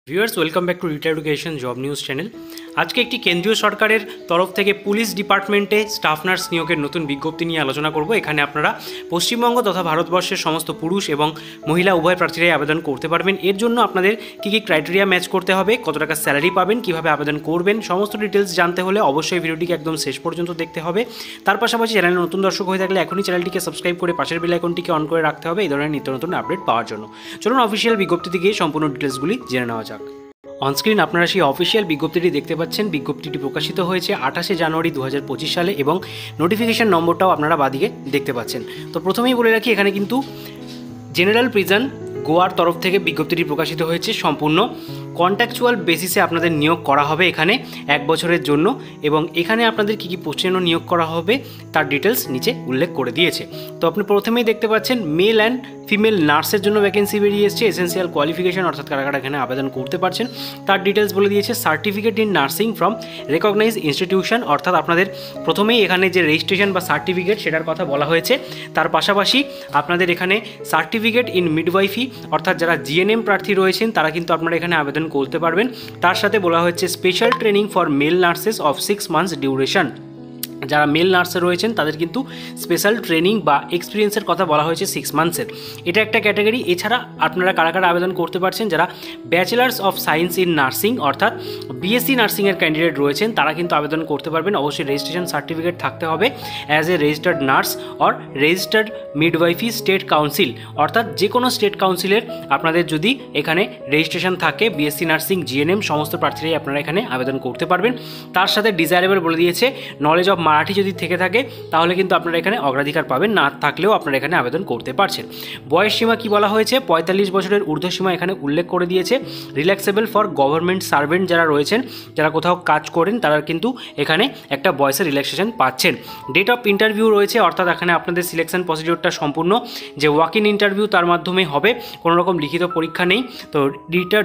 Viewers welcome back to Rita education job news channel. আজকে একটি কেন্দ্রীয় সরকারের তরফ থেকে পুলিশ ডিপার্টমেন্টে স্টাফ নার্স নিয়োগের নতুন বিজ্ঞপ্তি নিয়ে আলোচনা করব। এখানে আপনারা পশ্চিমবঙ্গ তথা ভারতবর্ষের সমস্ত পুরুষ এবং মহিলা উভয় প্রার্থীরাই আবেদন করতে পারবেন। এর জন্য আপনাদের কী কী ক্রাইটেরিয়া ম্যাচ করতে হবে, কত টাকা স্যালারি পাবেন, কীভাবে আবেদন করবেন, সমস্ত ডিটেলস জানতে হলে অবশ্যই ভিডিওটিকে একদম শেষ পর্যন্ত দেখতে হবে। তার পাশাপাশি চ্যানেলে নতুন দর্শক হয়ে থাকলে এখনই চ্যানেলটিকে সাবস্ক্রাইব করে পাশের বেল আইকনটিকে অন করে রাখতে হবে এই ধরনের নিত্য নতুন আপডেট পাওয়ার জন্য। চলুন অফিসিয়াল বিজ্ঞপ্তি থেকে সম্পূর্ণ ডিটেলসগুলি জেনে নেওয়া যাক। অনস্ক্রিন আপনারা সেই অফিসিয়াল বিজ্ঞপ্তিটি দেখতে পাচ্ছেন। বিজ্ঞপ্তিটি প্রকাশিত হয়েছে 28শে জানুয়ারি 2025 সালে এবং নোটিফিকেশন নম্বরটাও আপনারা বাদিকে দেখতে পাচ্ছেন। তো প্রথমেই বলে রাখি, এখানে কিন্তু জেনারেল প্রিজন গোয়ার তরফ থেকে বিজ্ঞপ্তিটি প্রকাশিত হয়েছে। সম্পূর্ণ কন্ট্রাকচুয়াল বেসিসে আপনাদের নিয়োগ করা হবে এখানে 1 বছরের জন্য, এবং এখানে আপনাদের কী কী পোস্টের জন্য নিয়োগ করা হবে তার ডিটেলস নিচে উল্লেখ করে দিয়েছে। তো আপনি প্রথমেই দেখতে পাচ্ছেন মেল অ্যান্ড ফিমেল নার্সের জন্য ভ্যাকেন্সি বেরিয়ে এসেছে। এসেন্সিয়াল কোয়ালিফিকেশন অর্থাৎ কারা কারা এখানে আবেদন করতে পারছেন তার ডিটেলস বলে দিয়েছে। Certificate in nursing from recognise institution, অর্থাৎ আপনাদের প্রথমেই এখানে যে রেজিস্ট্রেশন বা সার্টিফিকেট সেটার কথা বলা হয়েছে। তার পাশাপাশি আপনাদের এখানে সার্টিফিকেট ইন মিডওয়াইফি, অর্থাৎ যারা জিএনএম প্রার্থী রয়েছেন তারা কিন্তু আপনারা এখানে আবেদন করতে পারবেন। তার সাথে বলা হয়েছে special training for mail nurses of 6 months duration. যারা মেল নার্সে রয়েছেন তাদের কিন্তু স্পেশাল ট্রেনিং বা এক্সপিরিয়েন্সের কথা বলা হয়েছে 6 মান্থসের। এটা একটা ক্যাটাগরি। এছাড়া আপনারা কারা কারা আবেদন করতে পারছেন, যারা bachelors of science in nursing অর্থাৎ বিএসসি নার্সিংয়ের ক্যান্ডিডেট রয়েছেন তারা কিন্তু আবেদন করতে পারবেন। অবশ্যই রেজিস্ট্রেশন সার্টিফিকেট থাকতে হবে as a registered nurse or registered midwifery state council, অর্থাৎ যে কোনো স্টেট কাউন্সিলের আপনাদের যদি এখানে রেজিস্ট্রেশন থাকে বিএসসি নার্সিং জিএনএম সমস্ত প্রার্থীরাই আপনারা এখানে আবেদন করতে পারবেন। তার সাথে ডিজায়ারেবল বলে দিয়েছে নলেজ অফ মারাঠি যদি থেকে থাকে তাহলে কিন্তু আপনারা এখানে অগ্রাধিকার পাবেন, না থাকলেও আপনারা এখানে আবেদন করতে পারছেন। বয়স সীমা কি বলা হয়েছে, 45 বছরের ঊর্ধ্বসীমা এখানে উল্লেখ করে দিয়েছে। রিল্যাক্সেবল ফর গভর্নমেন্ট সার্ভেন্ট যারা রয়েছেন, যারা কোথাও কাজ করেন তারা কিন্তু এখানে একটা বয়সের রিল্যাক্সেশন পাচ্ছেন। ডেট অফ ইন্টারভিউ রয়েছে, অর্থাৎ এখানে আপনাদের সিলেকশন প্রসিডিওরটা সম্পূর্ণ যে ওয়াক ইন ইন্টারভিউ তার মাধ্যমে হবে, কোনো রকম লিখিত পরীক্ষা নেই। তো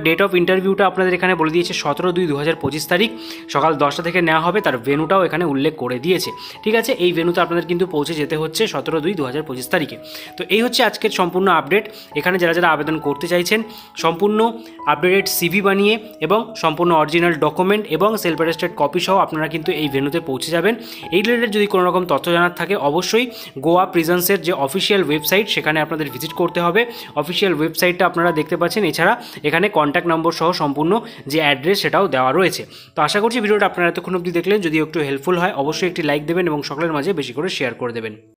ডেট অফ ইন্টারভিউটা আপনাদের এখানে বলে দিয়েছে 17/2/2025 তারিখ সকাল 10টা থেকে নেওয়া হবে। তার ভেন্যুটাও এখানে উল্লেখ করে দিয়েছে। ঠিক আছে, এই ভেন্যুতে আপনাদের কিন্তু পৌঁছে যেতে হচ্ছে 17/2/2025 তারিখে। তো এই হচ্ছে আজকের সম্পূর্ণ আপডেট। এখানে যারা যারা আবেদন করতে চাইছেন সম্পূর্ণ আপডেটেড সিভি বানিয়ে এবং সম্পূর্ণ অরিজিনাল ডকুমেন্ট এবং সেলফ অ্যাটেস্টেড কপি সহ আপনারা কিন্তু এই ভেন্যুতে পৌঁছে যাবেন। এই রিলেটেড যদি কোনো রকম তথ্য জানার থাকে অবশ্যই গোয়া প্রিজন্সের যে অফিসিয়াল ওয়েবসাইট সেখানে আপনাদের ভিজিট করতে হবে। অফিসিয়াল ওয়েবসাইটটা আপনারা দেখতে পাচ্ছেন। এছাড়া এখানে কন্ট্যাক্ট নম্বর সহ সম্পূর্ণ যে অ্যাড্রেস সেটাও দেওয়া রয়েছে। তো আশা করছি ভিডিওটা আপনারা এতক্ষণ অবধি দেখলেন। যদি একটু হেল্পফুল হয় অবশ্যই একটি লাইক দেবেন এবং সকলের মাঝে বেশি করে শেয়ার করে দেবেন।